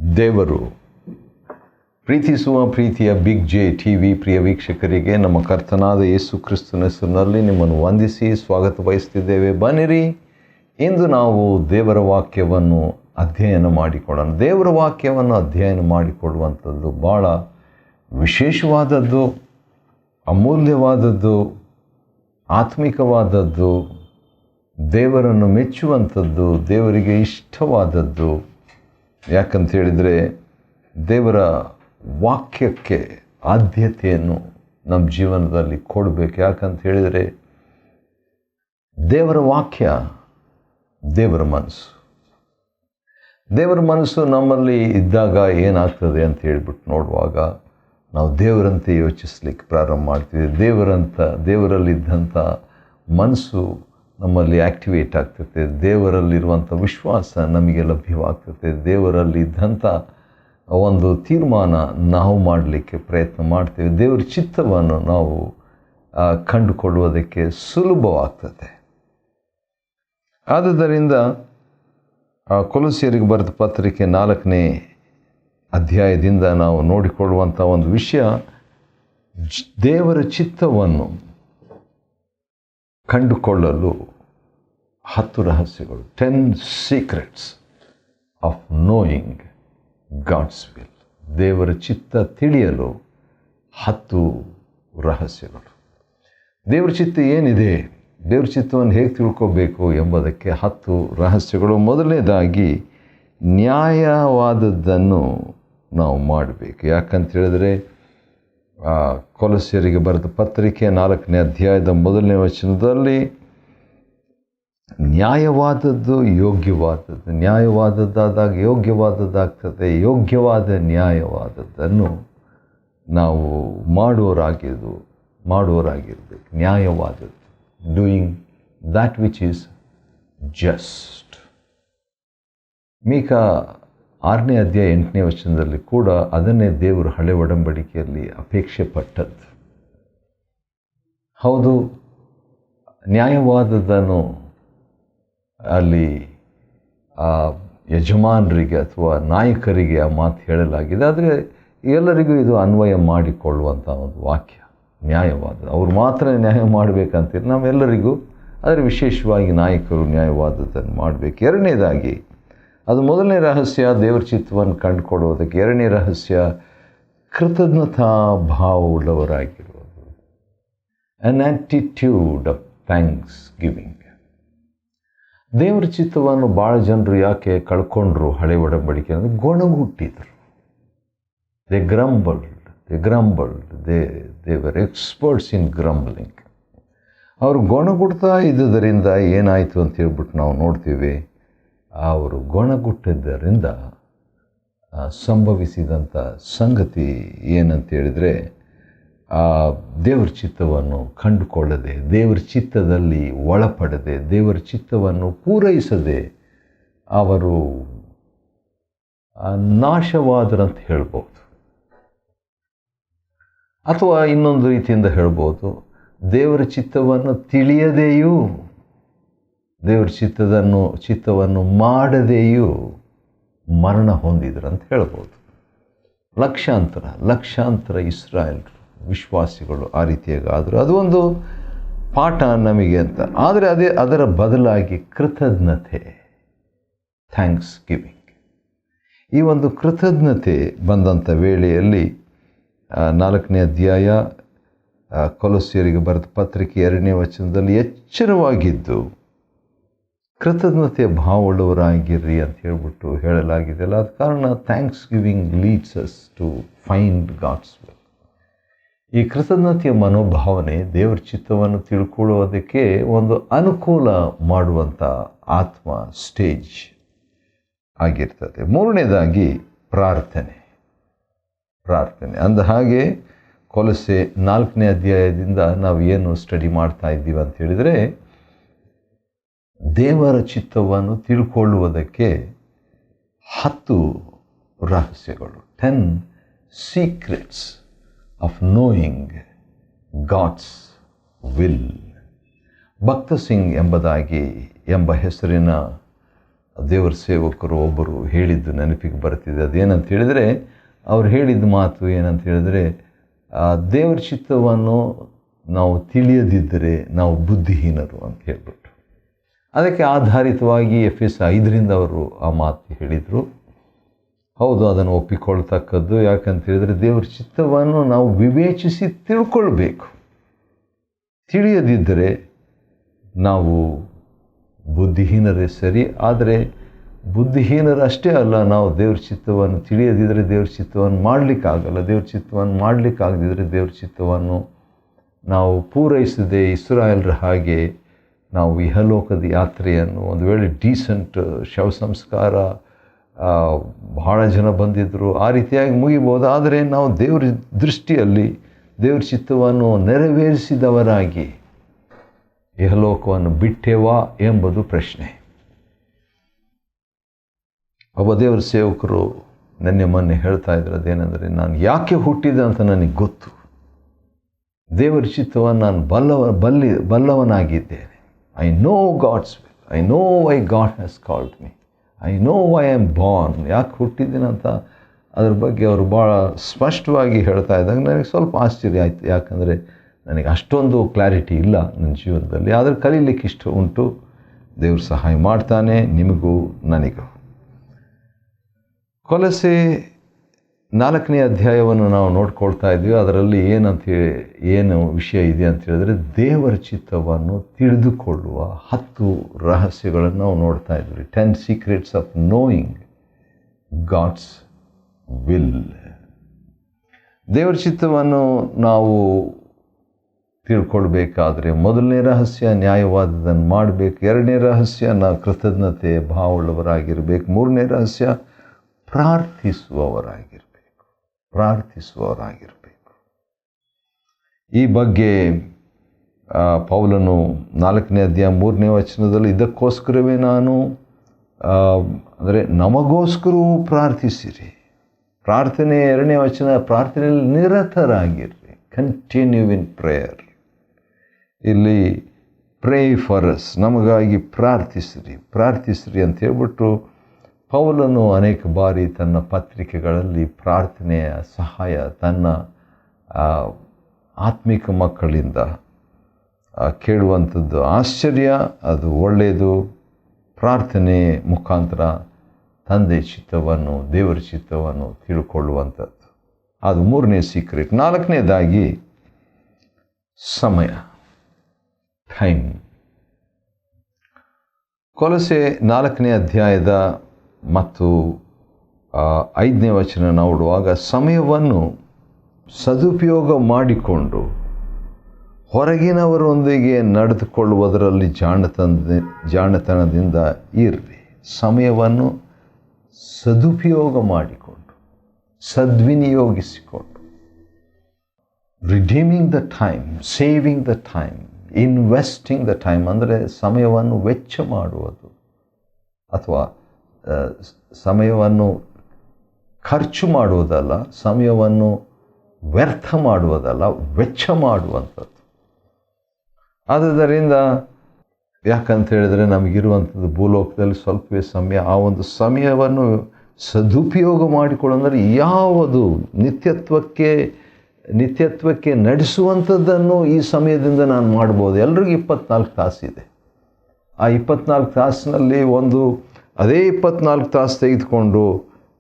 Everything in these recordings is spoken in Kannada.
ದೇವರು ಪ್ರೀತಿಸುವ ಪ್ರೀತಿಯ ಬಿಗ್ ಜೆ ಟಿ ವಿ ಪ್ರಿಯ ವೀಕ್ಷಕರಿಗೆ ನಮ್ಮ ಕರ್ತನಾದ ಯೇಸು ಕ್ರಿಸ್ತನ ಹೆಸರಿನಲ್ಲಿ ನಿಮ್ಮನ್ನು ವಂದಿಸಿ ಸ್ವಾಗತ ಬಯಸ್ತಿದ್ದೇವೆ. ಬನ್ನಿರಿ, ಇಂದು ನಾವು ದೇವರ ವಾಕ್ಯವನ್ನು ಅಧ್ಯಯನ ಮಾಡಿಕೊಳ್ಳೋಣ. ದೇವರ ವಾಕ್ಯವನ್ನು ಅಧ್ಯಯನ ಮಾಡಿಕೊಳ್ಳುವಂಥದ್ದು ಭಾಳ ವಿಶೇಷವಾದದ್ದು, ಅಮೂಲ್ಯವಾದದ್ದು, ಆತ್ಮಿಕವಾದದ್ದು, ದೇವರನ್ನು ಮೆಚ್ಚುವಂಥದ್ದು, ದೇವರಿಗೆ ಇಷ್ಟವಾದದ್ದು. ಯಾಕಂತ ಹೇಳಿದರೆ ದೇವರ ವಾಕ್ಯಕ್ಕೆ ಆದ್ಯತೆಯನ್ನು ನಮ್ಮ ಜೀವನದಲ್ಲಿ ಕೊಡಬೇಕು. ಯಾಕಂತ ಹೇಳಿದರೆ ದೇವರ ವಾಕ್ಯ ದೇವರ ಮನಸ್ಸು. ದೇವರ ಮನಸ್ಸು ನಮ್ಮಲ್ಲಿ ಇದ್ದಾಗ ಏನಾಗ್ತದೆ ಅಂತ ಹೇಳ್ಬಿಟ್ಟು ನೋಡುವಾಗ ನಾವು ದೇವರಂತೆ ಯೋಚಿಸ್ಲಿಕ್ಕೆ ಪ್ರಾರಂಭ ಮಾಡ್ತೀವಿ. ದೇವರಲ್ಲಿದ್ದಂಥ ಮನಸ್ಸು ನಮ್ಮಲ್ಲಿ ಆ್ಯಕ್ಟಿವೇಟ್ ಆಗ್ತದೆ. ದೇವರಲ್ಲಿರುವಂಥ ವಿಶ್ವಾಸ ನಮಗೆ ಲಭ್ಯವಾಗ್ತದೆ. ದೇವರಲ್ಲಿದ್ದಂಥ ಒಂದು ತೀರ್ಮಾನ ನಾವು ಮಾಡಲಿಕ್ಕೆ ಪ್ರಯತ್ನ ಮಾಡ್ತೇವೆ. ದೇವರ ಚಿತ್ತವನ್ನು ನಾವು ಕಂಡುಕೊಳ್ಳುವುದಕ್ಕೆ ಸುಲಭವಾಗ್ತದೆ. ಆದುದರಿಂದ ಕೊಲೊಸ್ಸೆಯರಿಗೆ ಬರೆದ ಪತ್ರಿಕೆ 4ನೇ ಅಧ್ಯಾಯದಿಂದ ನಾವು ನೋಡಿಕೊಳ್ಳುವಂಥ ಒಂದು ವಿಷಯ, ದೇವರ ಚಿತ್ತವನ್ನು ಕಂಡುಕೊಳ್ಳಲು 10 ರಹಸ್ಯಗಳು, 10 secrets of knowing God's will. ದೇವರ ಚಿತ್ತ ತಿಳಿಯಲು 10 ರಹಸ್ಯಗಳು. ದೇವರ ಚಿತ್ತ ಏನಿದೆ, ದೇವರ ಚಿತ್ತವನ್ನು ಹೇಗೆ ತಿಳ್ಕೋಬೇಕು ಎಂಬುದಕ್ಕೆ 10 ರಹಸ್ಯಗಳು. ಮೊದಲನೇದಾಗಿ ನ್ಯಾಯವಾದದ್ದನ್ನು ನಾವು ಮಾಡಬೇಕು. ಯಾಕಂತ ಹೇಳಿದರೆ ಕೊಲೊಸ್ಸೆಯರಿಗೆ ಬರೆದ ಪತ್ರಿಕೆ 4ನೇ ಅಧ್ಯಾಯದ 1ನೇ ವಚನದಲ್ಲಿ ನ್ಯಾಯವಾದದ್ದು, ಯೋಗ್ಯವಾದದ್ದು. ನ್ಯಾಯವಾದದ್ದಾದಾಗ ಯೋಗ್ಯವಾದದ್ದಾಗ್ತದೆ. ಯೋಗ್ಯವಾದ ನ್ಯಾಯವಾದದ್ದನ್ನು ನಾವು ಮಾಡುವವರಾಗಿರಬೇಕು. ನ್ಯಾಯವಾದದ್ದು, doing that which is just. Micah 6ನೇ ಅಧ್ಯಾಯ 8ನೇ ವಚನದಲ್ಲಿ ಕೂಡ ಅದನ್ನೇ ದೇವರು ಹಳೆ ಒಡಂಬಡಿಕೆಯಲ್ಲಿ ಅಪೇಕ್ಷೆ ಪಟ್ಟದ್ದು. ಹೌದು, ನ್ಯಾಯವಾದದ್ದನ್ನು ಅಲ್ಲಿ ಯಜಮಾನರಿಗೆ ಅಥವಾ ನಾಯಕರಿಗೆ ಆ ಮಾತು ಹೇಳಲಾಗಿದೆ. ಆದರೆ ಎಲ್ಲರಿಗೂ ಇದು ಅನ್ವಯ ಮಾಡಿಕೊಳ್ಳುವಂಥ ಒಂದು ವಾಕ್ಯ. ನ್ಯಾಯವಾದ ಅವ್ರು ಮಾತ್ರ ನ್ಯಾಯ ಮಾಡಬೇಕಂತೀರಿ, ನಾವೆಲ್ಲರಿಗೂ, ಆದರೆ ವಿಶೇಷವಾಗಿ ನಾಯಕರು ನ್ಯಾಯವಾದದ್ದನ್ನು ಮಾಡಬೇಕು. ಎರಡನೇದಾಗಿ, ಅದು ಮೊದಲನೇ ರಹಸ್ಯ, ದೇವರ ಚಿತ್ತವನ್ನು ಕಂಡುಕೊಳ್ಳುವುದಕ್ಕೆ. ಎರಡನೇ ರಹಸ್ಯ, ಕೃತಜ್ಞತಾ ಭಾವವುಳ್ಳವರಾಗಿರುವುದು. An attitude of thanksgiving. ದೇವರ ಚಿತ್ತವನ್ನು ಭಾಳ ಜನರು ಯಾಕೆ ಕಳ್ಕೊಂಡ್ರು ಹಳೆ ಒಡಂಬಡಿಕೆ ಅಂದರೆ ಗೊಣಗುಟ್ಟಿದ್ರು. They grumbled, they were experts in grumbling. ಅವರು ಗೊಣಗುಡ್ತಾ ಇದ್ದುದರಿಂದ ಏನಾಯಿತು ಅಂತ ಹೇಳ್ಬಿಟ್ಟು ನಾವು ನೋಡ್ತೀವಿ. ಅವರು ಗೊಣಗುಟ್ಟಿದ್ದರಿಂದ ಸಂಭವಿಸಿದಂಥ ಸಂಗತಿ ಏನಂತ ಹೇಳಿದರೆ, ದೇವರ ಚಿತ್ತವನ್ನು ಕಂಡುಕೊಳ್ಳದೆ, ದೇವರ ಚಿತ್ತದಲ್ಲಿ ಒಳಪಡದೆ, ದೇವರ ಚಿತ್ತವನ್ನು ಪೂರೈಸದೆ ಅವರು ನಾಶವಾದರಂತ ಹೇಳ್ಬೋದು. ಅಥವಾ ಇನ್ನೊಂದು ರೀತಿಯಿಂದ ಹೇಳ್ಬೋದು, ದೇವರ ಚಿತ್ತವನ್ನು ತಿಳಿಯದೆಯೂ, ದೇವರ ಚಿತ್ತವನ್ನು ಮಾಡದೆಯೂ ಮರಣ ಹೊಂದಿದ್ರಂತ ಹೇಳ್ಬೋದು. ಲಕ್ಷಾಂತರ ಇಸ್ರಾಯೇಲ್ರು, ವಿಶ್ವಾಸಿಗಳು ಆ ರೀತಿಯಾಗಿ ಆದರು. ಅದು ಒಂದು ಪಾಠ ನಮಗೆ ಅಂತ. ಆದರೆ ಅದರ ಬದಲಾಗಿ ಕೃತಜ್ಞತೆ, ಥ್ಯಾಂಕ್ಸ್ ಗಿವಿಂಗ್. ಈ ಒಂದು ಕೃತಜ್ಞತೆ ಬಂದಂಥ ವೇಳೆಯಲ್ಲಿ 4ನೇ ಅಧ್ಯಾಯ ಕೊಲೊಸ್ಸೆಯರಿಗೆ ಬರೆದ ಪತ್ರಿಕೆ 2ನೇ ವಚನದಲ್ಲಿ ಎಚ್ಚರವಾಗಿದ್ದು ಕೃತಜ್ಞತೆಯ ಭಾವವುಳ್ಳವರಾಗಿರ್ರಿ ಅಂತ ಹೇಳ್ಬಿಟ್ಟು ಹೇಳಲಾಗಿದೆಯಲ್ಲ. ಆದ ಕಾರಣ thanksgiving leads us to find God's will. ಈ ಕೃತಜ್ಞತೆಯ ಮನೋಭಾವನೆ ದೇವರ ಚಿತ್ತವನ್ನು ತಿಳ್ಕೊಳ್ಳುವುದಕ್ಕೆ ಒಂದು ಅನುಕೂಲ ಮಾಡುವಂಥ ಆತ್ಮ ಸ್ಟೇಜ್ ಆಗಿರ್ತದೆ. ಮೂರನೇದಾಗಿ ಪ್ರಾರ್ಥನೆ. ಅಂದ ಹಾಗೆ ಕೊಲೊಸ್ಸೆ 4ನೇ ಅಧ್ಯಾಯದಿಂದ ನಾವು ಏನು ಸ್ಟಡಿ ಮಾಡ್ತಾ ಇದ್ದೀವಿ ಅಂತ ಹೇಳಿದರೆ, ದೇವರ ಚಿತ್ತವನ್ನು ತಿಳ್ಕೊಳ್ಳುವುದಕ್ಕೆ 10 ರಹಸ್ಯಗಳು, 10 secrets of knowing God's will. Bakht Singh ಎಂಬ ಹೆಸರಿನ ದೇವರ ಸೇವಕರು ಒಬ್ಬರು ಹೇಳಿದ್ದು ನೆನಪಿಗೆ ಬರ್ತಿದೆ. ಅದೇನಂತ ಹೇಳಿದರೆ, ಅವ್ರು ಹೇಳಿದ ಮಾತು ಏನಂತ ಹೇಳಿದರೆ, ದೇವರ ಚಿತ್ತವನ್ನು ನಾವು ತಿಳಿಯದಿದ್ದರೆ ನಾವು ಬುದ್ಧಿಹೀನರು ಅಂತ ಹೇಳ್ಬಿಟ್ಟು, ಅದಕ್ಕೆ ಆಧಾರಿತವಾಗಿ ಎಫೆಸ 5 ಅವರು ಆ ಮಾತು ಹೇಳಿದರು. ಹೌದು, ಅದನ್ನು ಒಪ್ಪಿಕೊಳ್ತಕ್ಕದ್ದು. ಯಾಕಂತ ಹೇಳಿದರೆ ದೇವರ ಚಿತ್ತವನ್ನು ನಾವು ವಿವೇಚಿಸಿ ತಿಳ್ಕೊಳ್ಬೇಕು. ತಿಳಿಯದಿದ್ದರೆ ನಾವು ಬುದ್ಧಿಹೀನರೇ ಸರಿ. ಆದರೆ ಬುದ್ಧಿಹೀನರಷ್ಟೇ ಅಲ್ಲ, ನಾವು ದೇವ್ರ ಚಿತ್ತವನ್ನು ತಿಳಿಯದಿದ್ದರೆ ದೇವ್ರ ಚಿತ್ತವನ್ನು ಮಾಡಲಿಕ್ಕಾಗಲ್ಲ. ದೇವ್ರ ಚಿತ್ತವನ್ನು ಮಾಡಲಿಕ್ಕಾಗದಿದ್ದರೆ ದೇವ್ರ ಚಿತ್ತವನ್ನು ನಾವು ಪೂರೈಸದೆ ಇಸ್ರಾಯೇಲರ ಹಾಗೆ ನಾವು ಇಹಲೋಕದ ಯಾತ್ರೆಯನ್ನು, ಒಂದು ವೇಳೆ ಡೀಸೆಂಟ್ ಶವ ಸಂಸ್ಕಾರ ಬಹಳ ಜನ ಬಂದಿದ್ದರು, ಆ ರೀತಿಯಾಗಿ ಮುಗಿಬೋದು. ಆದರೆ ನಾವು ದೇವ್ರ ದೃಷ್ಟಿಯಲ್ಲಿ ದೇವ್ರ ಚಿತ್ತವನ್ನು ನೆರವೇರಿಸಿದವರಾಗಿ ಇಹಲೋಕವನ್ನು ಬಿಟ್ಟೇವಾ ಎಂಬುದು ಪ್ರಶ್ನೆ. ಒಬ್ಬ ದೇವರ ಸೇವಕರು ಮೊನ್ನೆ ಹೇಳ್ತಾ ಇದ್ರು, ಅದೇನೆಂದರೆ, ನಾನು ಯಾಕೆ ಹುಟ್ಟಿದೆ ಅಂತ ನನಗೆ ಗೊತ್ತು. ದೇವರ ಚಿತ್ತವನ್ನು ನಾನು ಬಲ್ಲವನಾಗಿದ್ದೇನೆ. I know God's will. I know why God has called me. I know why I am born. ಯಾಕೆ ಹುಟ್ಟಿದ್ದೀನಂತ ಅದ್ರ ಬಗ್ಗೆ ಅವರು ಭಾಳ ಸ್ಪಷ್ಟವಾಗಿ ಹೇಳ್ತಾ ಇದ್ದಾಗ ನನಗೆ ಸ್ವಲ್ಪ ಆಶ್ಚರ್ಯ ಆಯಿತು. ಯಾಕಂದರೆ ನನಗೆ ಅಷ್ಟೊಂದು ಕ್ಲಾರಿಟಿ ಇಲ್ಲ ನನ್ನ ಜೀವನದಲ್ಲಿ. ಆದರೆ ಕಲೀಲಿಕ್ಕೆ ಇಷ್ಟ ಉಂಟು. ದೇವರು ಸಹಾಯ ಮಾಡ್ತಾನೆ, ನಿಮಗೂ ನನಗೂ. ಕೊಲಸೆ 4ನೇ ಅಧ್ಯಾಯವನ್ನು ನಾವು ನೋಡ್ಕೊಳ್ತಾ ಇದ್ವಿ. ಅದರಲ್ಲಿ ಏನು ವಿಷಯ ಇದೆ ಅಂತ ಹೇಳಿದ್ರೆ, ದೇವರ ಚಿತ್ತವನ್ನು ತಿಳಿದುಕೊಳ್ಳುವ 10 ರಹಸ್ಯಗಳನ್ನು ನಾವು ನೋಡ್ತಾ ಇದ್ವಿ. 10 secrets of knowing God's will. ದೇವರ ಚಿತ್ತವನ್ನು ನಾವು ತಿಳ್ಕೊಳ್ಬೇಕಾದ್ರೆ ಮೊದಲನೇ ರಹಸ್ಯ ನ್ಯಾಯವಾದದನ್ನು ಮಾಡಬೇಕು. 2ನೇ ರಹಸ್ಯ ನಾವು ಕೃತಜ್ಞತೆ ಭಾವವುಳ್ಳವರಾಗಿರಬೇಕು. 3ನೇ ರಹಸ್ಯ ಪ್ರಾರ್ಥಿಸುವವರಾಗಿರಬೇಕು. ಈ ಬಗ್ಗೆ ಪೌಲನು 4ನೇ ಅಧ್ಯಾಯ 3ನೇ ವಚನದಲ್ಲಿ, ಇದಕ್ಕೋಸ್ಕರವೇ ನಾನು ಅಂದರೆ ನಮಗೋಸ್ಕರವೂ ಪ್ರಾರ್ಥಿಸಿರಿ. ಪ್ರಾರ್ಥನೆ 2ನೇ ವಚನ, ಪ್ರಾರ್ಥನೆಯಲ್ಲಿ ನಿರತರಾಗಿರ್ರಿ. Continue in prayer. ಇಲ್ಲಿ ಪ್ರೇ ಫಾರ್ ಅಸ್, ನಮಗಾಗಿ ಪ್ರಾರ್ಥಿಸಿರಿ ಅಂತ ಹೇಳ್ಬಿಟ್ಟು ಪೌಲನು ಅನೇಕ ಬಾರಿ ತನ್ನ ಪತ್ರಿಕೆಗಳಲ್ಲಿ ಪ್ರಾರ್ಥನೆಯ ಸಹಾಯ ತನ್ನ ಆತ್ಮಿಕ ಮಕ್ಕಳಿಂದ ಕೇಳುವಂಥದ್ದು ಆಶ್ಚರ್ಯ. ಅದು ಒಳ್ಳೆಯದು. ಪ್ರಾರ್ಥನೆ ಮುಖಾಂತರ ತಂದೆ ಚಿತ್ತವನ್ನು, ದೇವರ ಚಿತ್ತವನ್ನು ತಿಳ್ಕೊಳ್ಳುವಂಥದ್ದು. ಅದು 3ನೇ ಸೀಕ್ರೆಟ್. 4ನೇದಾಗಿ ಸಮಯ, ಟೈಮ್. ಕೊಲಸೆ 4ನೇ ಅಧ್ಯಾಯದ ಮತ್ತು 5ನೇ ವಚನ ನೋಡುವಾಗ, ಸಮಯವನ್ನು ಸದುಪಯೋಗ ಮಾಡಿಕೊಂಡು ಹೊರಗಿನವರೊಂದಿಗೆ ನಡೆದುಕೊಳ್ಳುವುದರಲ್ಲಿ ಜಾಣತನದಿಂದ ಇರ್ರಿ. ಸಮಯವನ್ನು ಸದುಪಯೋಗ ಮಾಡಿಕೊಂಡು, ಸದ್ವಿನಿಯೋಗಿಸಿಕೊಂಡು, redeeming the time, saving the time, investing the time ಅಂದರೆ ಸಮಯವನ್ನು ವೆಚ್ಚ ಮಾಡುವುದು, ಅಥವಾ ಸಮಯವನ್ನು ಖರ್ಚು ಮಾಡುವುದಲ್ಲ, ಸಮಯವನ್ನು ವ್ಯರ್ಥ ಮಾಡುವುದಲ್ಲ, ವೆಚ್ಚ ಮಾಡುವಂಥದ್ದು. ಆದುದರಿಂದ ಯಾಕಂತ ಹೇಳಿದರೆ ನಮಗಿರುವಂಥದ್ದು ಭೂಲೋಕದಲ್ಲಿ ಸ್ವಲ್ಪವೇ ಸಮಯ. ಆ ಒಂದು ಸಮಯವನ್ನು ಸದುಪಯೋಗ ಮಾಡಿಕೊಳ್ಳಂದರೆ ಯಾವುದು ನಿತ್ಯತ್ವಕ್ಕೆ ನಡೆಸುವಂಥದ್ದನ್ನು ಈ ಸಮಯದಿಂದ ನಾನು ಮಾಡ್ಬೋದು. ಎಲ್ರಿಗೂ 24 ತಾಸಿದೆ. ಆ 24 ತಾಸಿನಲ್ಲಿ ಅದೇ 24 ತಾಸು ತೆಗೆದುಕೊಂಡು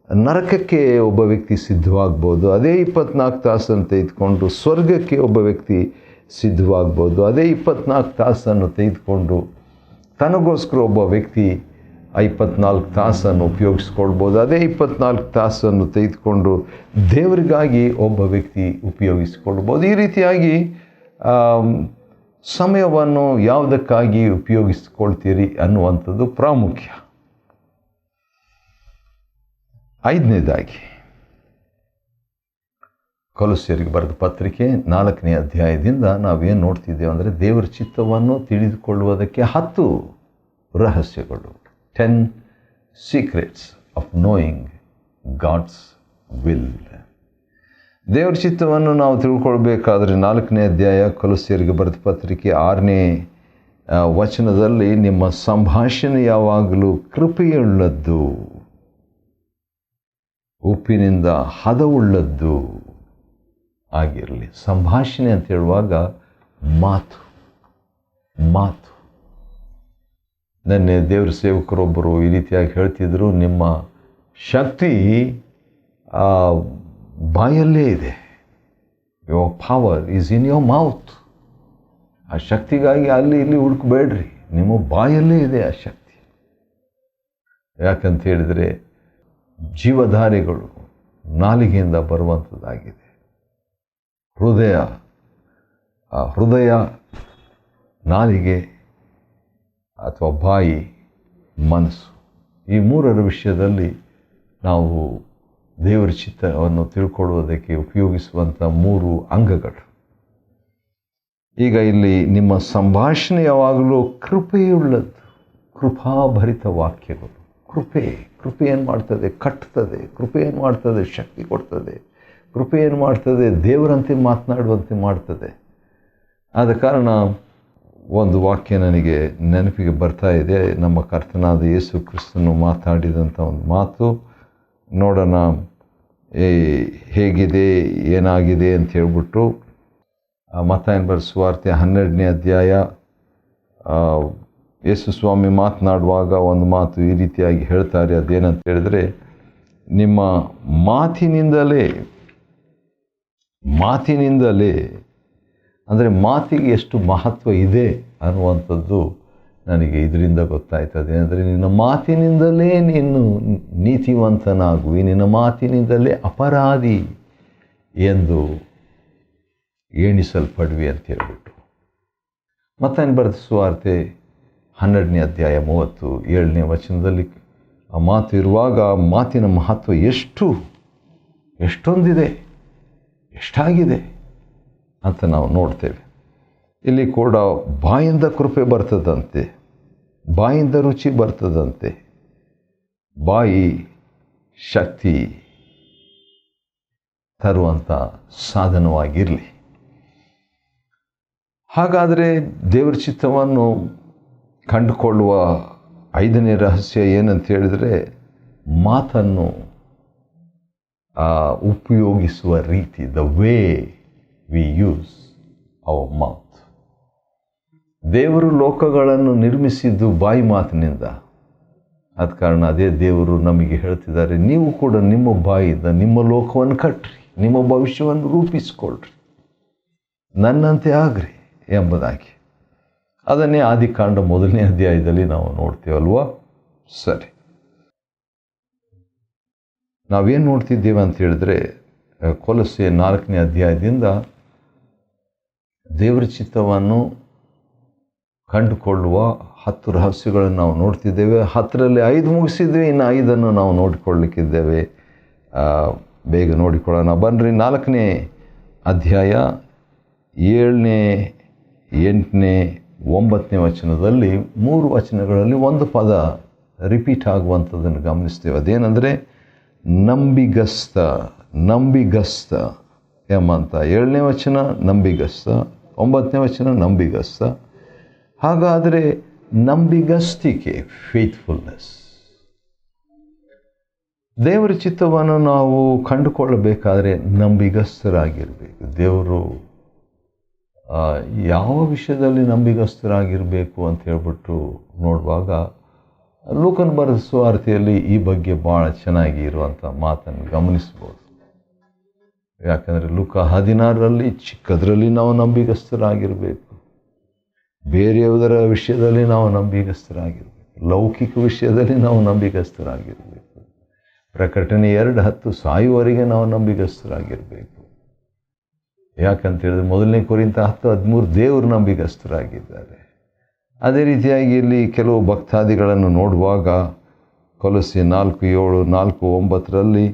ನರಕಕ್ಕೆ ಒಬ್ಬ ವ್ಯಕ್ತಿ ಸಿದ್ಧವಾಗ್ಬೋದು. ಅದೇ 24 ತಾಸನ್ನು ತೆಗೆದುಕೊಂಡು ಸ್ವರ್ಗಕ್ಕೆ ಒಬ್ಬ ವ್ಯಕ್ತಿ ಸಿದ್ಧವಾಗ್ಬೋದು. ಅದೇ 24 ತಾಸನ್ನು ತೆಗೆದುಕೊಂಡು ತನಗೋಸ್ಕರ ಒಬ್ಬ ವ್ಯಕ್ತಿ ಆ 24 ತಾಸನ್ನು ಉಪಯೋಗಿಸ್ಕೊಳ್ಬೋದು. ಅದೇ 24 ತಾಸನ್ನು ತೆಗೆದುಕೊಂಡು ದೇವರಿಗಾಗಿ ಒಬ್ಬ ವ್ಯಕ್ತಿ ಉಪಯೋಗಿಸಿಕೊಳ್ಬೋದು. ಈ ರೀತಿಯಾಗಿ ಸಮಯವನ್ನು ಯಾವುದಕ್ಕಾಗಿ ಉಪಯೋಗಿಸ್ಕೊಳ್ತೀರಿ ಅನ್ನುವಂಥದ್ದು ಪ್ರಾಮುಖ್ಯ. 5ನೇದಾಗಿ ಕೊಲೊಸ್ಯರಿಗೆ ಬರೆದ ಪತ್ರಿಕೆ 4ನೇ ಅಧ್ಯಾಯದಿಂದ ನಾವೇನು ನೋಡ್ತಿದ್ದೇವೆ ಅಂದರೆ, ದೇವರ ಚಿತ್ತವನ್ನು ತಿಳಿದುಕೊಳ್ಳುವುದಕ್ಕೆ 10 ರಹಸ್ಯಗಳು. 10 secrets of knowing God's will. ದೇವರ ಚಿತ್ತವನ್ನು ನಾವು ತಿಳ್ಕೊಳ್ಬೇಕಾದ್ರೆ 4ನೇ ಅಧ್ಯಾಯ ಕೊಲೊಸ್ಯರಿಗೆ ಬರೆದ ಪತ್ರಿಕೆ 6ನೇ ವಚನದಲ್ಲಿ ನಿಮ್ಮ ಸಂಭಾಷಣೆ ಯಾವಾಗಲೂ ಕೃಪೆಯುಳ್ಳದ್ದು, ಉಪ್ಪಿನಿಂದ ಹದವುಳ್ಳದ್ದು ಆಗಿರಲಿ. ಸಂಭಾಷಣೆ ಅಂತ ಹೇಳುವಾಗ ಮಾತು. ನೆನ್ನೆ ದೇವರ ಸೇವಕರೊಬ್ಬರು ಈ ರೀತಿಯಾಗಿ ಹೇಳ್ತಿದ್ರು, ನಿಮ್ಮ ಶಕ್ತಿ ಬಾಯಲ್ಲೇ ಇದೆ. Your power is in your mouth. ಆ ಶಕ್ತಿಗಾಗಿ ಅಲ್ಲಿ ಇಲ್ಲಿ ಹುಡುಕಬೇಡ್ರಿ, ನಿಮ್ಮ ಬಾಯಲ್ಲೇ ಇದೆ ಆ ಶಕ್ತಿ. ಯಾಕಂತ ಹೇಳಿದರೆ ಜೀವಧಾರೆಗಳು ನಾಲಿಗೆಯಿಂದ ಬರುವಂಥದ್ದಾಗಿದೆ. ಹೃದಯ, ನಾಲಿಗೆ ಅಥವಾ ಬಾಯಿ, ಮನಸ್ಸು, ಈ ಮೂರರ ವಿಷಯದಲ್ಲಿ ನಾವು ದೇವರ ಚಿತ್ತವನ್ನು ತಿಳ್ಕೊಳ್ಳುವುದಕ್ಕೆ ಉಪಯೋಗಿಸುವಂಥ 3 ಅಂಗಗಳು. ಈಗ ಇಲ್ಲಿ ನಿಮ್ಮ ಸಂಭಾಷಣೆ ಯಾವಾಗಲೂ ಕೃಪೆಯುಳ್ಳದ್ದು, ಕೃಪಾಭರಿತ ವಾಕ್ಯಗಳು. ಕೃಪೆ ಏನು ಮಾಡ್ತದೆ? ಕಟ್ಟುತ್ತದೆ. ಕೃಪೆ ಏನು ಮಾಡ್ತದೆ? ಶಕ್ತಿ ಕೊಡ್ತದೆ. ಕೃಪೆ ಏನು ಮಾಡ್ತದೆ? ದೇವರಂತೆ ಮಾತನಾಡುವಂತೆ ಮಾಡ್ತದೆ. ಆದ ಕಾರಣ ಒಂದು ವಾಕ್ಯ ನನಗೆ ನೆನಪಿಗೆ ಬರ್ತಾ ಇದೆ. ನಮ್ಮ ಕರ್ತನಾದ ಯೇಸು ಕ್ರಿಸ್ತನು ಮಾತಾಡಿದಂಥ ಒಂದು ಮಾತು ನೋಡೋಣ ಹೇಗಿದೆ, ಏನಾಗಿದೆ ಅಂತ ಹೇಳ್ಬಿಟ್ಟು. ಮತ್ತಾಯನ ಬರೆದ ಸುವಾರ್ತೆ 12ನೇ ಅಧ್ಯಾಯ ಯೇಸು ಸ್ವಾಮಿ ಮಾತನಾಡುವಾಗ ಒಂದು ಮಾತು ಈ ರೀತಿಯಾಗಿ ಹೇಳ್ತಾರೆ. ಅದೇನಂತ ಹೇಳಿದ್ರೆ, ನಿಮ್ಮ ಮಾತಿನಿಂದಲೇ ಅಂದರೆ ಮಾತಿಗೆ ಎಷ್ಟು ಮಹತ್ವ ಇದೆ ಅನ್ನುವಂಥದ್ದು ನನಗೆ ಇದರಿಂದ ಗೊತ್ತಾಯ್ತದೆ. ಅಂದರೆ ನಿನ್ನ ಮಾತಿನಿಂದಲೇ ನೀನು ನೀತಿವಂತನಾಗುವಿ, ನಿನ್ನ ಮಾತಿನಿಂದಲೇ ಅಪರಾಧಿ ಎಂದು ಎಣಿಸಲ್ಪಡುವಿ ಅಂತ ಹೇಳ್ಬಿಟ್ಟು. ಮತ್ತಾಯನ ಬರೆದ ಸುವಾರ್ತೆ 12ನೇ ಅಧ್ಯಾಯ 37ನೇ ವಚನದಲ್ಲಿ ಆ ಮಾತು ಇರುವಾಗ ಮಾತಿನ ಮಹತ್ವ ಎಷ್ಟೊಂದಿದೆ, ಎಷ್ಟಾಗಿದೆ ಅಂತ ನಾವು ನೋಡ್ತೇವೆ. ಇಲ್ಲಿ ಕೂಡ ಬಾಯಿಂದ ಕೃಪೆ ಬರ್ತದಂತೆ, ಬಾಯಿಂದ ರುಚಿ ಬರ್ತದಂತೆ. ಬಾಯಿ ಶಕ್ತಿ ತರುವಂಥ ಸಾಧನವಾಗಿರಲಿ. ಹಾಗಾದರೆ ದೇವರ ಚಿತ್ತವನ್ನು ಕಂಡುಕೊಳ್ಳುವ 5ನೇ ರಹಸ್ಯ ಏನಂತ ಹೇಳಿದರೆ, ಮಾತನ್ನು ಉಪಯೋಗಿಸುವ ರೀತಿ, the way we use hour mouth. ದೇವರು ಲೋಕಗಳನ್ನು ನಿರ್ಮಿಸಿದ್ದು ಬಾಯಿ ಮಾತಿನಿಂದ. ಆದ ಕಾರಣ ಅದೇ ದೇವರು ನಮಗೆ ಹೇಳ್ತಿದ್ದಾರೆ, ನೀವು ಕೂಡ ನಿಮ್ಮ ಬಾಯಿಂದ ನಿಮ್ಮ ಲೋಕವನ್ನು ಕಟ್ಟ್ರಿ, ನಿಮ್ಮ ಭವಿಷ್ಯವನ್ನು ರೂಪಿಸಿಕೊಳ್ಳ್ರಿ, ನನ್ನಂತೆ ಆಗ್ರಿ ಎಂಬುದಾಗಿ. ಅದನ್ನೇ ಆದಿಕಾಂಡ 1ನೇ ಅಧ್ಯಾಯದಲ್ಲಿ ನಾವು ನೋಡ್ತೀವಲ್ವ. ಸರಿ, ನಾವೇನು ನೋಡ್ತಿದ್ದೇವೆ ಅಂತ ಹೇಳಿದ್ರೆ, ಕೊಲೊಸ್ಸೆ 4ನೇ ಅಧ್ಯಾಯದಿಂದ ದೇವರ ಚಿತ್ತವನ್ನು ಕಂಡುಕೊಳ್ಳುವ 10 ರಹಸ್ಯಗಳನ್ನು ನಾವು ನೋಡ್ತಿದ್ದೇವೆ. 10ರಲ್ಲಿ 5 ಮುಗಿಸಿದ್ವಿ, ಇನ್ನು 5ಅನ್ನು ನಾವು ನೋಡಿಕೊಳ್ಳಲಿಕ್ಕಿದ್ದೇವೆ. ಬೇಗ ನೋಡಿಕೊಳ್ಳೋಣ ಬನ್ನಿರಿ. 4ನೇ ಅಧ್ಯಾಯ 7ನೇ 8ನೇ 9ನೇ ವಚನದಲ್ಲಿ 3 ವಚನಗಳಲ್ಲಿ ಒಂದು ಪದ ರಿಪೀಟ್ ಆಗುವಂಥದ್ದನ್ನು ಗಮನಿಸ್ತೇವೆ. ಅದೇನೆಂದರೆ ನಂಬಿಗಸ್ತ ಎಂಬಂತ. 7ನೇ ವಚನ ನಂಬಿಗಸ್ತ, 9ನೇ ವಚನ ನಂಬಿಗಸ್ತ. ಹಾಗಾದರೆ ನಂಬಿಗಸ್ತಿಕೆ, ಫೇತ್ಫುಲ್ನೆಸ್. ದೇವರ ಚಿತ್ತವನ್ನು ನಾವು ಕಂಡುಕೊಳ್ಳಬೇಕಾದರೆ ನಂಬಿಗಸ್ತರಾಗಿರಬೇಕು. ದೇವರು ಯಾವ ವಿಷಯದಲ್ಲಿ ನಂಬಿಗಸ್ತರಾಗಿರಬೇಕು ಅಂತ ಹೇಳ್ಬಿಟ್ಟು ನೋಡುವಾಗ, ಲೂಕನ ಬರೆದ ಸುವಾರ್ತೆಯಲ್ಲಿ ಈ ಬಗ್ಗೆ ಭಾಳ ಚೆನ್ನಾಗಿ ಇರುವಂಥ ಮಾತನ್ನು ಗಮನಿಸ್ಬೋದು. ಯಾಕಂದರೆ ಲೂಕ 16ರಲ್ಲಿ ಚಿಕ್ಕದರಲ್ಲಿ ನಾವು ನಂಬಿಗಸ್ತರಾಗಿರಬೇಕು, ಬೇರೆಯವರ ವಿಷಯದಲ್ಲಿ ನಾವು ನಂಬಿಗಸ್ತರಾಗಿರಬೇಕು, ಲೌಕಿಕ ವಿಷಯದಲ್ಲಿ ನಾವು ನಂಬಿಗಸ್ತರಾಗಿರಬೇಕು. ಪ್ರಕಟಣೆ 2:10 ಸಾಯುವವರೆಗೆ ನಾವು ನಂಬಿಗಸ್ತರಾಗಿರಬೇಕು. ಯಾಕಂತೇಳಿದ್ರೆ 1 ಕೊರಿಂಥ 10:13 ದೇವರು ನಂಬಿಗಸ್ತರಾಗಿದ್ದಾರೆ. ಅದೇ ರೀತಿಯಾಗಿ ಇಲ್ಲಿ ಕೆಲವು ಭಕ್ತಾದಿಗಳನ್ನು ನೋಡುವಾಗ ಕೊಲೊಸ್ಸೆ 4:7, 4:9ರಲ್ಲಿ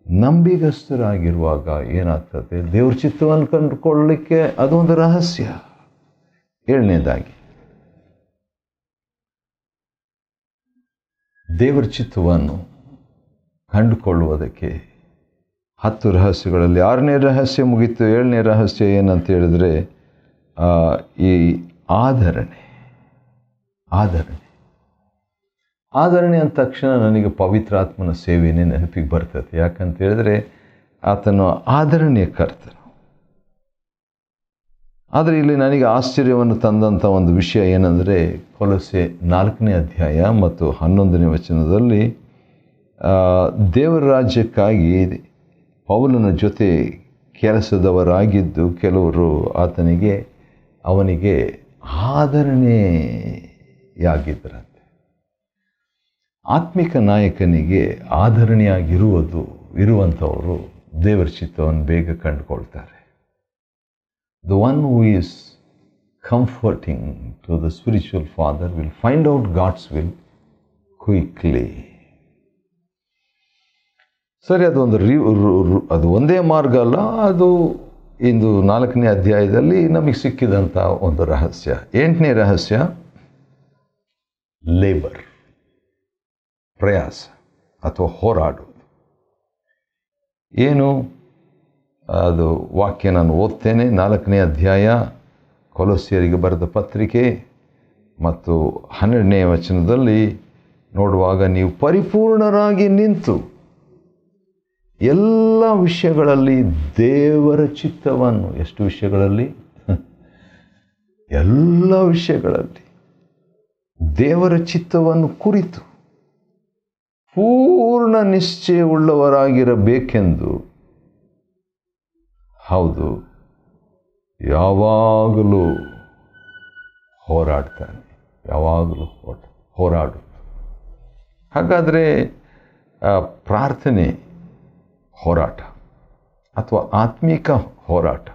ನಂಬಿಗಸ್ತರಾಗಿರುವಾಗ ಏನಾಗ್ತದೆ, ದೇವ್ರ ಚಿತ್ತವನ್ನು ಕಂಡುಕೊಳ್ಳಲಿಕ್ಕೆ ಅದೊಂದು ರಹಸ್ಯ. 7ನೇದಾಗಿ ದೇವರ ಚಿತ್ತವನ್ನು ಕಂಡುಕೊಳ್ಳುವುದಕ್ಕೆ 10 ರಹಸ್ಯಗಳಲ್ಲಿ 6ನೇ ರಹಸ್ಯ ಮುಗಿತು. 7ನೇ ರಹಸ್ಯ ಏನಂತ ಹೇಳಿದರೆ ಈ ಆಧರಣೆ. ಆದರಣೆ ಅಂದ ತಕ್ಷಣ ನನಗೆ ಪವಿತ್ರಾತ್ಮನ ಸೇವೆಯೇ ನೆನಪಿಗೆ ಬರ್ತದೆ. ಯಾಕಂತ ಹೇಳಿದ್ರೆ ಆತನು ಆದರಣೆಯ ಕರ್ತನು. ಆದರೆ ಇಲ್ಲಿ ನನಗೆ ಆಶ್ಚರ್ಯವನ್ನು ತಂದಂಥ ಒಂದು ವಿಷಯ ಏನಂದರೆ, ಕೊಲೊಸ್ಸೆ 4ನೇ ಅಧ್ಯಾಯ ಮತ್ತು 11ನೇ ವಚನದಲ್ಲಿ ದೇವರ ರಾಜ್ಯಕ್ಕಾಗಿ ಪೌಲನ ಜೊತೆ ಕೆಲಸದವರಾಗಿದ್ದು ಕೆಲವರು ಅವನಿಗೆ ಆದರಣೆಯಾಗಿದ್ದರಂತೆ. ಆತ್ಮಿಕ ನಾಯಕನಿಗೆ ಇರುವಂಥವರು ದೇವರ ಚಿತ್ತವನ್ನು ಬೇಗ ಕಂಡುಕೊಳ್ತಾರೆ. The one who is comforting to the spiritual father will find out God's will quickly. ಸರಿ, ಅದು ಒಂದೇ ಮಾರ್ಗ ಅಲ್ಲ. ಅದು ಇಂದು 4ನೇ ಅಧ್ಯಾಯದಲ್ಲಿ ನಮಗೆ ಸಿಕ್ಕಿದಂಥ ಒಂದು ರಹಸ್ಯ. 8ನೇ ರಹಸ್ಯ ಲೇಬರ್, ಪ್ರಯಾಸ ಅಥವಾ ಹೋರಾಡುವುದು. ಏನು ಅದು ವಾಕ್ಯ ನಾನು ಓದ್ತೇನೆ. 4ನೇ ಅಧ್ಯಾಯ ಕೊಲೊಸ್ಸೆಯರಿಗೆ ಬರೆದ ಪತ್ರಿಕೆ ಮತ್ತು 12ನೇ ವಚನದಲ್ಲಿ ನೋಡುವಾಗ, ನೀವು ಪರಿಪೂರ್ಣರಾಗಿ ನಿಂತು ಎಲ್ಲ ವಿಷಯಗಳಲ್ಲಿ ದೇವರ ಚಿತ್ತವನ್ನು, ಎಷ್ಟು ವಿಷಯಗಳಲ್ಲಿ? ಎಲ್ಲ ವಿಷಯಗಳಲ್ಲಿ ದೇವರ ಚಿತ್ತವನ್ನು ಕುರಿತು ಪೂರ್ಣ ನಿಶ್ಚಯವುಳ್ಳವರಾಗಿರಬೇಕೆಂದು, ಹೌದು, ಯಾವಾಗಲೂ ಹೋರಾಡ್ತಾನೆ. ಯಾವಾಗಲೂ ಹೋರಾಡು. ಹಾಗಾದರೆ ಪ್ರಾರ್ಥನೆ ಹೋರಾಟ ಅಥವಾ ಆತ್ಮಿಕ ಹೋರಾಟ.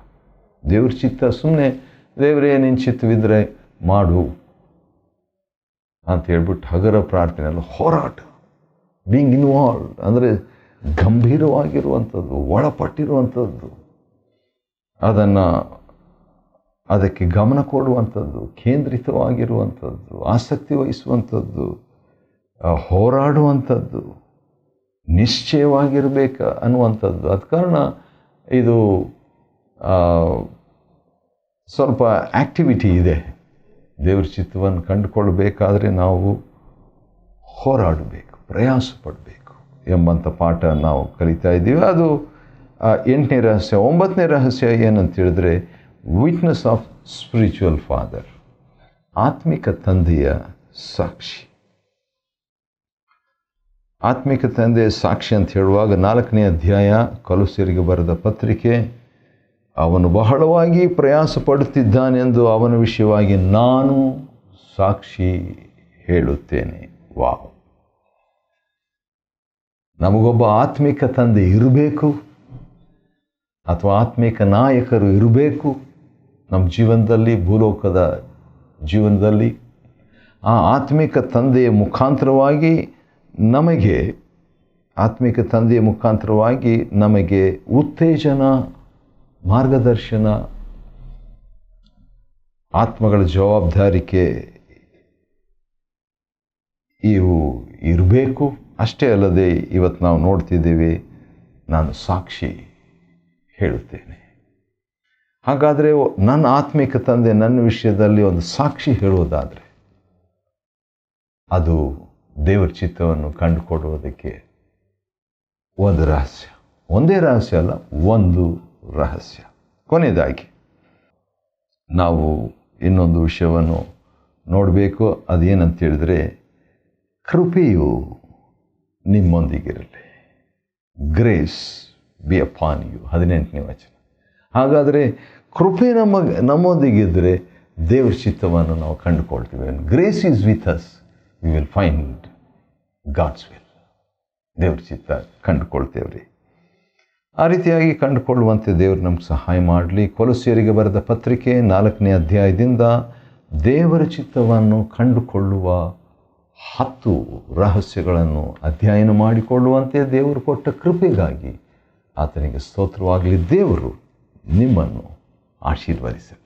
ದೇವ್ರ ಚಿತ್ತ ಸುಮ್ಮನೆ ದೇವರೇ ನಿನ್ನ ಚಿತ್ತವಿದ್ದರೆ ಮಾಡು ಅಂತ ಹೇಳ್ಬಿಟ್ಟು ಹಗರ ಪ್ರಾರ್ಥನೆ ಅಲ್ಲ, ಹೋರಾಟ. ಬೀಯಿಂಗ್ ಇನ್ವಾಲ್ವ್ ಅಂದರೆ ಗಂಭೀರವಾಗಿರುವಂಥದ್ದು, ಒಳಪಟ್ಟಿರುವಂಥದ್ದು, ಅದಕ್ಕೆ ಗಮನ ಕೊಡುವಂಥದ್ದು, ಕೇಂದ್ರಿತವಾಗಿರುವಂಥದ್ದು, ಆಸಕ್ತಿ ವಹಿಸುವಂಥದ್ದು, ಹೋರಾಡುವಂಥದ್ದು, ನಿಶ್ಚಯವಾಗಿರಬೇಕು ಅನ್ನುವಂಥದ್ದು. ಅದ ಕಾರಣ ಇದು ಸ್ವಲ್ಪ ಆ್ಯಕ್ಟಿವಿಟಿ ಇದೆ. ದೇವ್ರ ಚಿತ್ತವನ್ನು ಕಂಡುಕೊಳ್ಬೇಕಾದ್ರೆ ನಾವು ಹೋರಾಡಬೇಕು, ಪ್ರಯಾಸ ಪಡಬೇಕು ಎಂಬಂಥ ಪಾಠ ನಾವು ಕಲಿತಾ ಇದ್ದೀವಿ. ಅದು 8ನೇ ರಹಸ್ಯ. 9ನೇ ರಹಸ್ಯ ಏನಂತ ಹೇಳಿದ್ರೆ, ವಿಟ್ನೆಸ್ ಆಫ್ ಸ್ಪಿರಿಚುವಲ್ ಫಾದರ್, ಆತ್ಮಿಕ ತಂದೆಯ ಸಾಕ್ಷಿ. ಆತ್ಮಿಕ ತಂದೆಯ ಸಾಕ್ಷಿ ಅಂತ ಹೇಳುವಾಗ 4ನೇ ಅಧ್ಯಾಯ ಕೊಲೊಸ್ಸೆಯರಿಗೆ ಬರೆದ ಪತ್ರಿಕೆ, ಅವನು ಬಹಳವಾಗಿ ಪ್ರಯಾಸ ಪಡುತ್ತಿದ್ದಾನೆಂದು ಅವನ ವಿಷಯವಾಗಿ ನಾನು ಸಾಕ್ಷಿ ಹೇಳುತ್ತೇನೆ. ವಾವ್! ನಮಗೊಬ್ಬ ಆತ್ಮಿಕ ತಂದೆ ಇರಬೇಕು ಅಥವಾ ಆತ್ಮಿಕ ನಾಯಕರು ಇರಬೇಕು ನಮ್ಮ ಜೀವನದಲ್ಲಿ, ಭೂಲೋಕದ ಜೀವನದಲ್ಲಿ. ಆ ಆತ್ಮಿಕ ತಂದೆಯ ಮುಖಾಂತರವಾಗಿ ನಮಗೆ ಉತ್ತೇಜನ, ಮಾರ್ಗದರ್ಶನ, ಆತ್ಮಗಳ ಜವಾಬ್ದಾರಿಕೆ ಇವು ಇರಬೇಕು. ಅಷ್ಟೇ ಅಲ್ಲದೆ ಇವತ್ತು ನಾವು ನೋಡ್ತಿದ್ದೇವೆ, ನಾನು ಸಾಕ್ಷಿ ಹೇಳುತ್ತೇನೆ. ಹಾಗಾದರೆ ನನ್ನ ಆತ್ಮಿಕ ತಂದೆ ನನ್ನ ವಿಷಯದಲ್ಲಿ ಒಂದು ಸಾಕ್ಷಿ ಹೇಳುವುದಾದರೆ ಅದು ದೇವರ ಚಿತ್ತವನ್ನು ಕಂಡುಕೊಡುವುದಕ್ಕೆ ಒಂದು ರಹಸ್ಯ. ಒಂದೇ ರಹಸ್ಯ ಅಲ್ಲ, ಒಂದು ರಹಸ್ಯ. ಕೊನೆಯದಾಗಿ ನಾವು ಇನ್ನೊಂದು ವಿಷಯವನ್ನು ನೋಡಬೇಕು. ಅದೇನಂತ ಹೇಳಿದ್ರೆ, ಕೃಪೆಯು ನಿಮ್ಮೊಂದಿಗಿರಲಿ. ಗ್ರೇಸ್ ಬಿ ಅಪಾನ್ ಯು, 18ನೇ ವಚನ. ಹಾಗಾದರೆ ಕೃಪೆ ನಮ್ಮೊಂದಿಗಿದ್ದರೆ ದೇವ್ರ ಚಿತ್ತವನ್ನು ನಾವು ಕಂಡುಕೊಳ್ತೀವಿ. Grace is with us, we will find God's will. ದೇವ್ರ ಚಿತ್ತ ಕಂಡುಕೊಳ್ತೇವ್ರಿ. ಆ ರೀತಿಯಾಗಿ ಕಂಡುಕೊಳ್ಳುವಂತೆ ದೇವರು ನಮ್ಗೆ ಸಹಾಯ ಮಾಡಲಿ. ಕೊಲೊಸ್ಸೆಯರಿಗೆ ಬರೆದ ಪತ್ರಿಕೆ 4ನೇ ಅಧ್ಯಾಯದಿಂದ ದೇವರ ಚಿತ್ತವನ್ನು ಕಂಡುಕೊಳ್ಳುವ 10 ರಹಸ್ಯಗಳನ್ನು ಅಧ್ಯಯನ ಮಾಡಿಕೊಳ್ಳುವಂತೆ ದೇವರು ಕೊಟ್ಟ ಕೃಪೆಗಾಗಿ ಆತನಿಗೆ ಸ್ತೋತ್ರವಾಗಲಿ. ದೇವರು ನಿಮ್ಮನ್ನು ಆಶೀರ್ವದಿಸಲಿ.